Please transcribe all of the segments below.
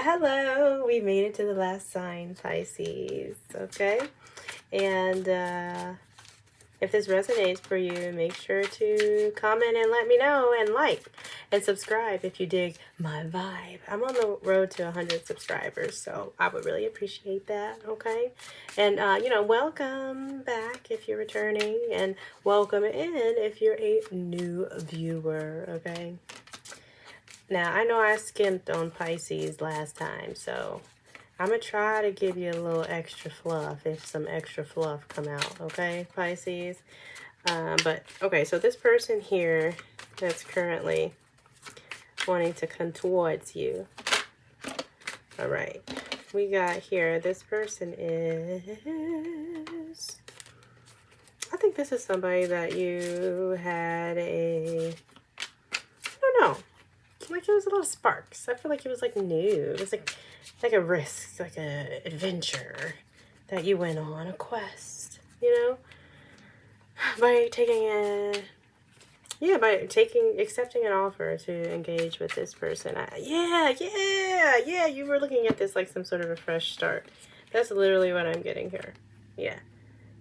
Hello, we made it to the last sign, Pisces, okay? And if this resonates for you, make sure to comment and let me know, and like and subscribe if you dig my vibe. I'm on the road to 100 subscribers, so I would really appreciate that, okay? And, welcome back if you're returning, and welcome in if you're a new viewer, okay? Now, I know I skimped on Pisces last time, so I'm going to try to give you a little extra fluff if some extra fluff come out, okay, Pisces? Okay, so this person here that's currently wanting to come towards you. All right, we got here, this person is... I think this is somebody that you had a... I don't know. Like, it was a lot of sparks. I feel like it was like new. It was like a risk, like a adventure that you went on, a quest, by accepting an offer to engage with this person. Yeah, you were looking at this like some sort of a fresh start. That's literally what I'm getting here. Yeah.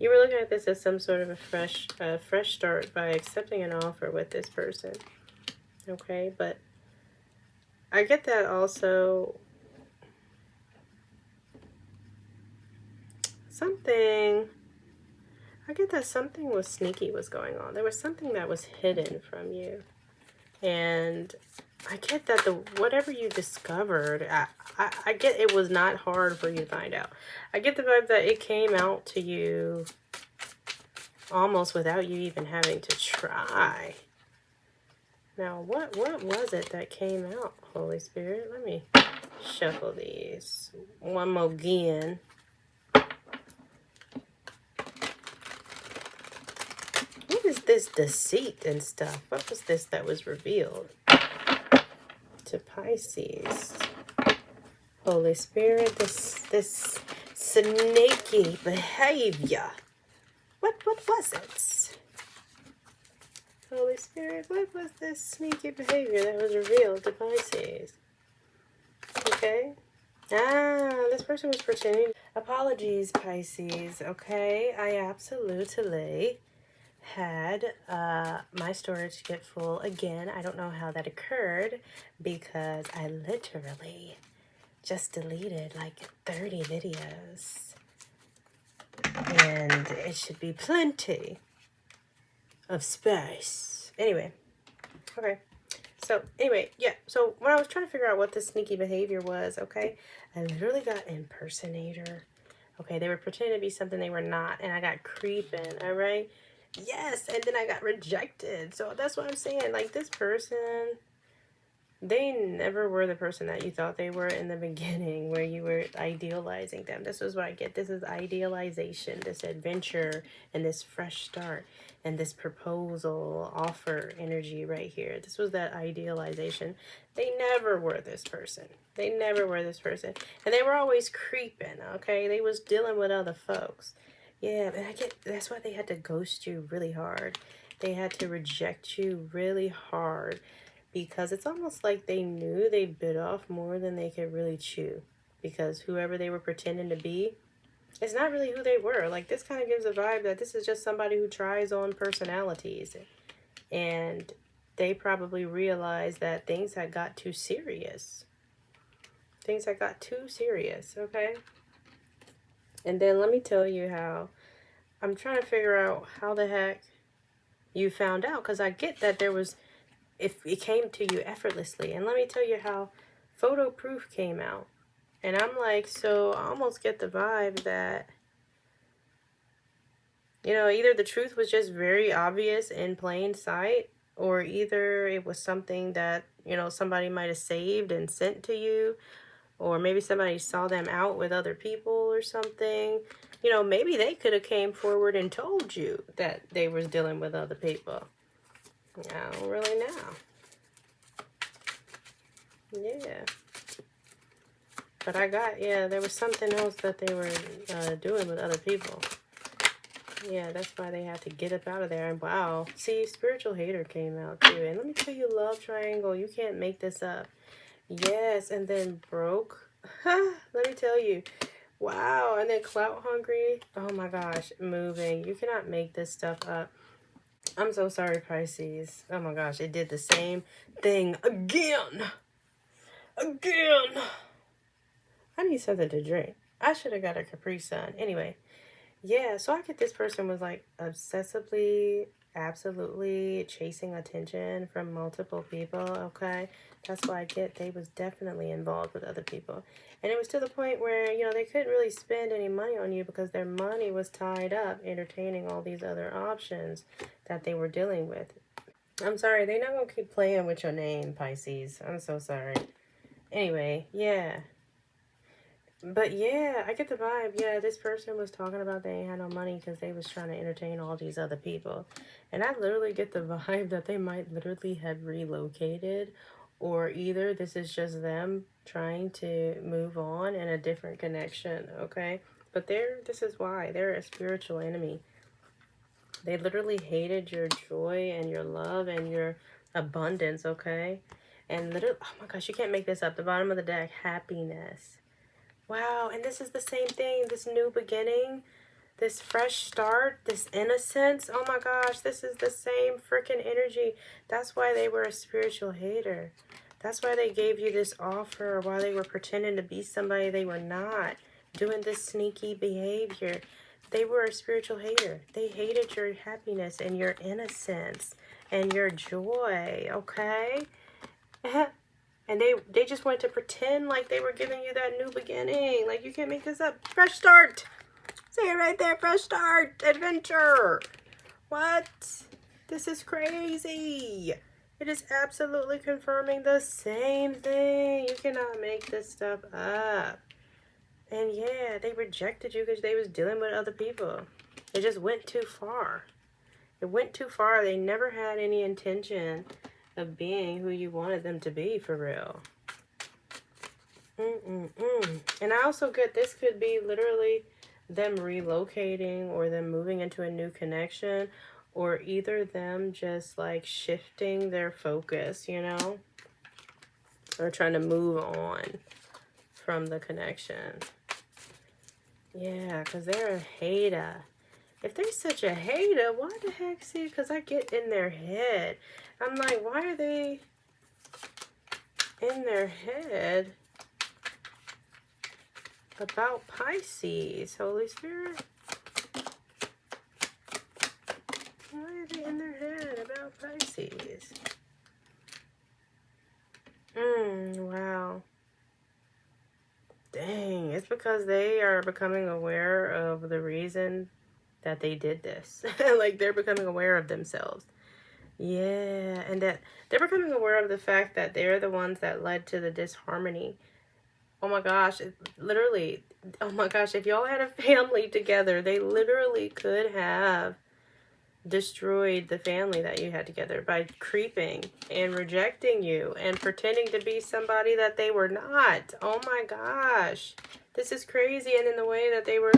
You were looking at this as some sort of a fresh start by accepting an offer with this person. Okay, but I get that also something was sneaky was going on. There was something that was hidden from you. And I get that whatever you discovered, I get it was not hard for you to find out. I get the vibe that it came out to you almost without you even having to try. Now, what was it that came out, Holy Spirit? Let me shuffle these one more again. What is this deceit and stuff? What was this that was revealed to Pisces? Holy Spirit, this snaky behavior. What was it? Holy Spirit, what was this sneaky behavior that was revealed to Pisces? Okay. This person was pretending. Apologies, Pisces, okay? I absolutely had my storage get full again. I don't know how that occurred because I literally just deleted like 30 videos. And it should be plenty of space. Anyway, okay. So anyway, yeah. So when I was trying to figure out what this sneaky behavior was, okay, I literally got impersonator. Okay, they were pretending to be something they were not, and I got creeping. All right. Yes, and then I got rejected. So that's what I'm saying. Like, this person, they never were the person that you thought they were in the beginning, where you were idealizing them. This is what I get. This is idealization, this adventure, and this fresh start, and this proposal, offer energy right here. This was that idealization. They never were this person. They never were this person. And they were always creeping, okay? They was dealing with other folks. Yeah, and I get, that's why they had to ghost you really hard. They had to reject you really hard. Because it's almost like they knew they bit off more than they could really chew. Because whoever they were pretending to be, it's not really who they were. Like, this kind of gives a vibe that this is just somebody who tries on personalities. And they probably realized that things had got too serious. Things had got too serious, okay? And then let me tell you how, I'm trying to figure out how the heck you found out. Because I get that there was... if it came to you effortlessly. And let me tell you how photo proof came out. And I'm like, so I almost get the vibe that, either the truth was just very obvious in plain sight, or either it was something that, somebody might have saved and sent to you, or maybe somebody saw them out with other people or something. Maybe they could have came forward and told you that they was dealing with other people. I don't really know. Yeah. But I got, there was something else that they were doing with other people. Yeah, that's why they had to get up out of there. And wow. See, spiritual hater came out too. And let me tell you, love triangle, you can't make this up. Yes, and then broke. Let me tell you. Wow. And then clout hungry. Oh my gosh. Moving. You cannot make this stuff up. I'm so sorry, Pisces. Oh my gosh. It did the same thing again. Again. I need something to drink. I should have got a Capri Sun. Anyway. Yeah. So I get this person was like obsessively, absolutely chasing attention from multiple people. Okay. That's why I get they was definitely involved with other people. And it was to the point where, you know, they couldn't really spend any money on you because their money was tied up entertaining all these other options that they were dealing with. I'm sorry, they're not going to keep playing with your name, Pisces. I'm so sorry. Anyway, yeah. But yeah, I get the vibe. Yeah, this person was talking about they ain't had no money because they was trying to entertain all these other people. And I literally get the vibe that they might literally have relocated, or either this is just them trying to move on in a different connection, okay? But this is why. They're a spiritual enemy. They literally hated your joy and your love and your abundance, okay? And literally, oh my gosh, you can't make this up. The bottom of the deck, happiness. Wow, and this is the same thing, this new beginning, this fresh start, this innocence. Oh my gosh, this is the same freaking energy. That's why they were a spiritual hater. That's why they gave you this offer, why they were pretending to be somebody they were not, doing this sneaky behavior. They were a spiritual hater. They hated your happiness and your innocence and your joy, okay? And they just wanted to pretend like they were giving you that new beginning. Like, you can't make this up. Fresh start. Say it right there. Fresh start. Adventure. What? This is crazy. It is absolutely confirming the same thing. You cannot make this stuff up. And yeah, they rejected you because they was dealing with other people. It just went too far. It went too far. They never had any intention of being who you wanted them to be, for real. And I also get this could be literally them relocating or them moving into a new connection, or either them just like shifting their focus, you know, or trying to move on from the connection. Yeah, because they're a hater. If they're such a hater, why the heck? See, because I get in their head. I'm like, why are they in their head about Pisces, Holy Spirit? Why are they in their head about Pisces? Wow. Dang, it's because they are becoming aware of the reason that they did this. Like, they're becoming aware of themselves. Yeah, and that they're becoming aware of the fact that they're the ones that led to the disharmony. Oh my gosh, literally, oh my gosh, if y'all had a family together, they literally could have destroyed the family that you had together by creeping and rejecting you and pretending to be somebody that they were not. Oh my gosh, this is crazy. And in the way that they were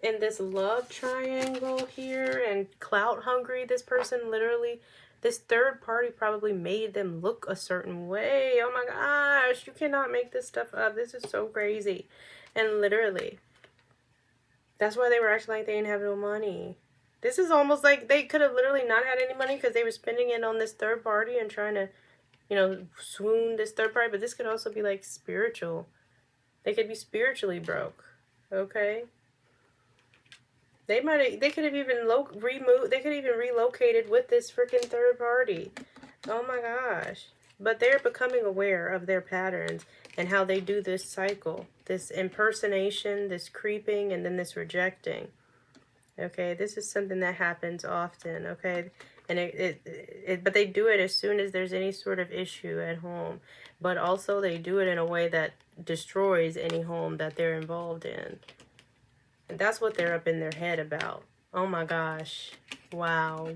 in this love triangle here and clout hungry, this person literally, this third party probably made them look a certain way. Oh my gosh, you cannot make this stuff up. This is so crazy. And literally, that's why they were acting like they didn't have no money. This is almost like they could have literally not had any money because they were spending it on this third party and trying to, you know, swoon this third party. But this could also be like spiritual. They could be spiritually broke. Okay? They could have even relocated with this freaking third party. Oh my gosh. But they're becoming aware of their patterns and how they do this cycle. This impersonation, this creeping, and then this rejecting. Okay, this is something that happens often, okay? And but they do it as soon as there's any sort of issue at home. But also they do it in a way that destroys any home that they're involved in. And that's what they're up in their head about. Oh my gosh. Wow.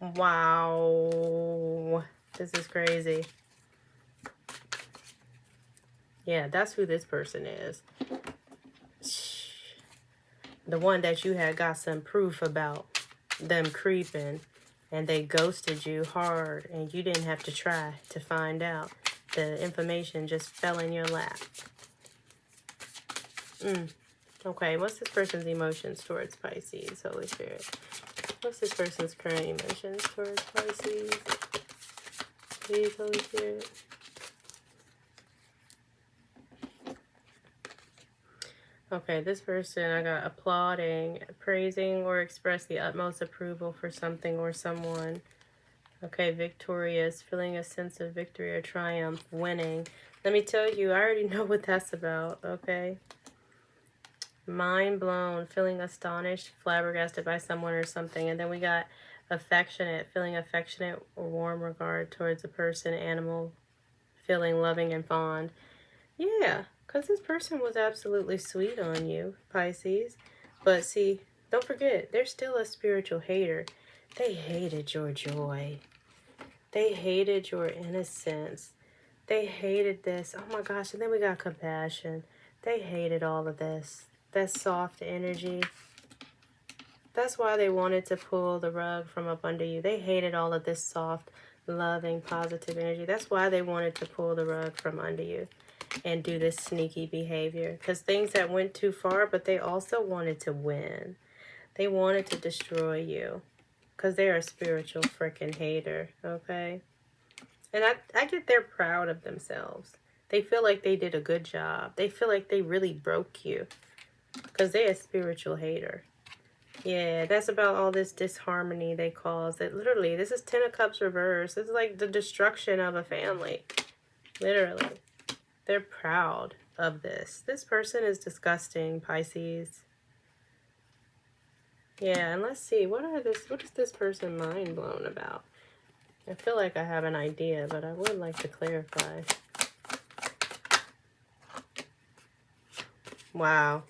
Wow. This is crazy. Yeah, that's who this person is. The one that you had got some proof about them creeping, and they ghosted you hard, and you didn't have to try to find out. The information just fell in your lap. Okay, what's this person's emotions towards Pisces, Holy Spirit? What's this person's current emotions towards Pisces? Please, Holy Spirit. Okay, this person, I got applauding, praising, or express the utmost approval for something or someone. Okay, victorious, feeling a sense of victory or triumph, winning. Let me tell you, I already know what that's about, okay? Mind blown, feeling astonished, flabbergasted by someone or something. And then we got affectionate, feeling affectionate or warm regard towards a person, animal, feeling loving and fond. Yeah, because this person was absolutely sweet on you, Pisces. But see, don't forget, they're still a spiritual hater. They hated your joy. They hated your innocence. They hated this. Oh my gosh, and then we got compassion. They hated all of this. That soft energy. That's why they wanted to pull the rug from up under you. They hated all of this soft, loving, positive energy. That's why they wanted to pull the rug from under you and do this sneaky behavior. Because things that went too far, but they also wanted to win. They wanted to destroy you. Because they're a spiritual freaking hater, okay? And I get they're proud of themselves. They feel like they did a good job. They feel like they really broke you. Because they're a spiritual hater. Yeah, that's about all this disharmony they cause. It literally, this is 10 of Cups reversed. This is like the destruction of a family. Literally. They're proud of this. This person is disgusting, Pisces. Yeah, and let's see. What is this person mind blown about? I feel like I have an idea, but I would like to clarify. Wow.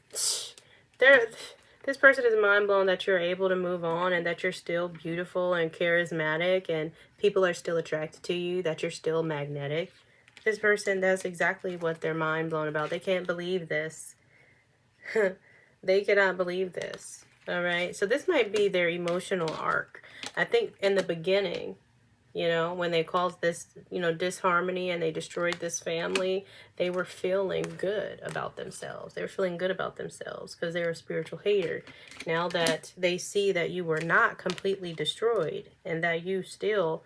This person is mind blown that you're able to move on and that you're still beautiful and charismatic and people are still attracted to you, that you're still magnetic. This person, that's exactly what they're mind blown about. They can't believe this. They cannot believe this. All right. So this might be their emotional arc. I think in the beginning, you know, when they caused this, you know, disharmony and they destroyed this family, they were feeling good about themselves. They were feeling good about themselves because they were a spiritual hater. Now that they see that you were not completely destroyed and that you still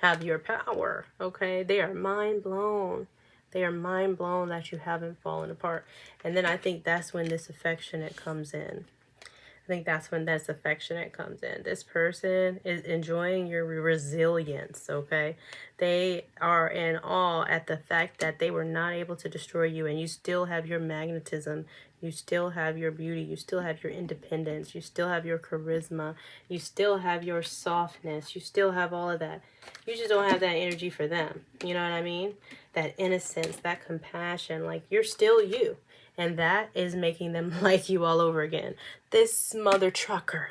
have your power, okay, they are mind blown. They are mind blown that you haven't fallen apart. And then I think that's when this affectionate comes in. I think that's when this affectionate comes in. This person is enjoying your resilience, okay? They are in awe at the fact that they were not able to destroy you and you still have your magnetism. You still have your beauty. You still have your independence. You still have your charisma. You still have your softness. You still have all of that. You just don't have that energy for them. You know what I mean? That innocence, that compassion. Like, you're still you. And that is making them like you all over again. This mother trucker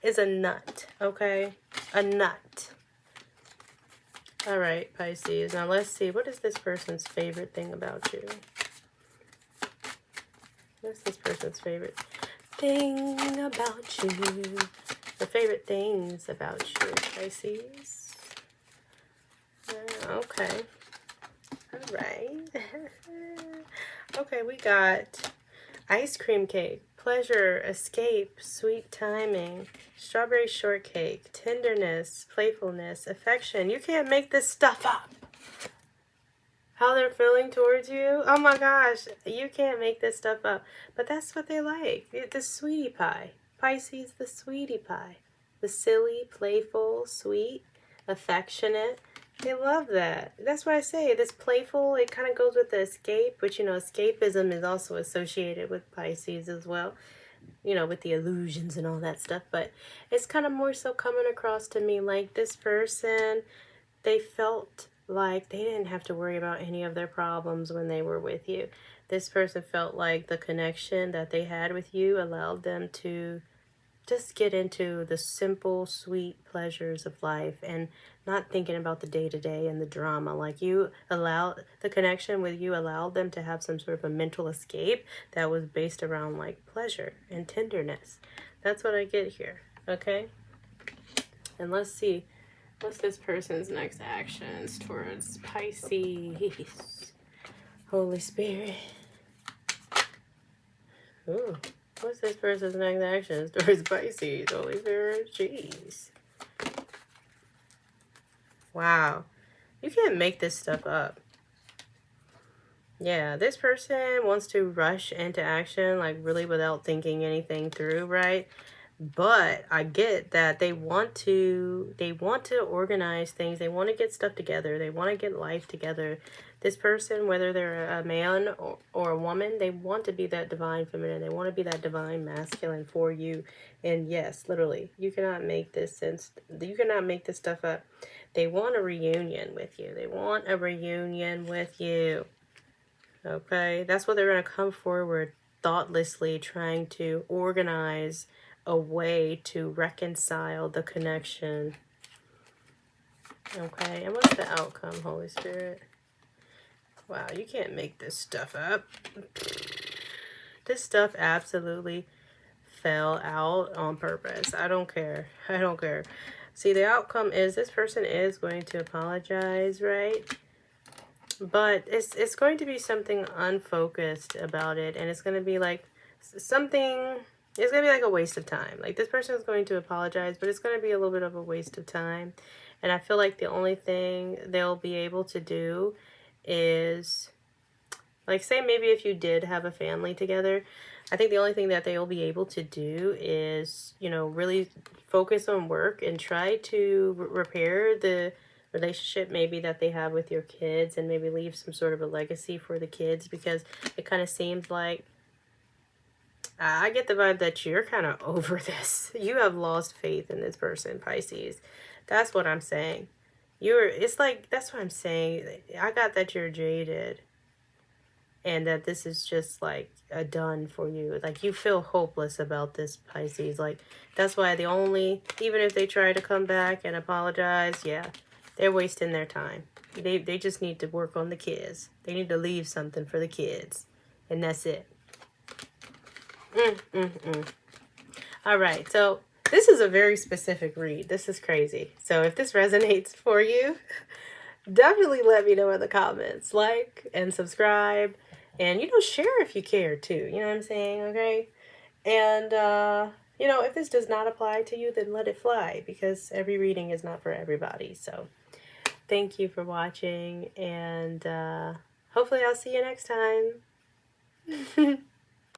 is a nut, okay? A nut. All right, Pisces. Now let's see. What is this person's favorite thing about you? What's this person's favorite thing about you? The favorite things about you, Pisces. Okay. All right. Okay, we got ice cream cake, pleasure, escape, sweet timing, strawberry shortcake, tenderness, playfulness, affection. You can't make this stuff up. How they're feeling towards you. Oh my gosh, you can't make this stuff up. But that's what they like. The sweetie pie. Pisces, the sweetie pie. The silly, playful, sweet, affectionate. They love that. That's why I say this playful, it kind of goes with the escape, which, you know, escapism is also associated with Pisces as well, you know, with the illusions and all that stuff. But it's kind of more so coming across to me like this person, they felt like they didn't have to worry about any of their problems when they were with you. This person felt like the connection that they had with you allowed them to just get into the simple, sweet pleasures of life and not thinking about the day-to-day and the drama. Like, you allowed, the connection with you allowed them to have some sort of a mental escape that was based around like pleasure and tenderness. That's what I get here, okay? And let's see, what's this person's next actions towards Pisces? Holy Spirit. Ooh. What's this person's next actions towards Pisces? Holy Spirit, jeez. Wow. You can't make this stuff up. Yeah, this person wants to rush into action, like really without thinking anything through, right? But I get that they want to organize things. They want to get stuff together. They want to get life together. This person, whether they're a man or a woman, they want to be that divine feminine. They want to be that divine masculine for you. And yes, literally, you cannot make this sense. You cannot make this stuff up. They want a reunion with you. They want a reunion with you. Okay, that's what they're going to come forward thoughtlessly trying to organize a way to reconcile the connection. Okay, and what's the outcome, Holy Spirit? Wow, you can't make this stuff up. This stuff absolutely fell out on purpose. I don't care. I don't care. See, the outcome is this person is going to apologize, right? But it's going to be something unfocused about it, and it's going to be like something, it's going to be like a waste of time. Like, this person is going to apologize, but it's going to be a little bit of a waste of time. And I feel like the only thing they'll be able to do is, like, say maybe if you did have a family together, I think the only thing that they'll be able to do is, you know, really focus on work and try to repair the relationship maybe that they have with your kids, and maybe leave some sort of a legacy for the kids, because it kind of seems like, I get the vibe that you're kind of over this. You have lost faith in this person, Pisces. That's what I'm saying. It's like, that's what I'm saying. I got that you're jaded, and that this is just like a done for you. Like, you feel hopeless about this, Pisces. Like, that's why even if they try to come back and apologize, yeah, they're wasting their time. They just need to work on the kids. They need to leave something for the kids. And that's it. All right. So this is a very specific read. This is crazy. So if this resonates for you, definitely let me know in the comments. Like and subscribe. And, you know, share if you care too. You know what I'm saying? Okay. And, you know, if this does not apply to you, then let it fly. Because every reading is not for everybody. So thank you for watching, and hopefully I'll see you next time.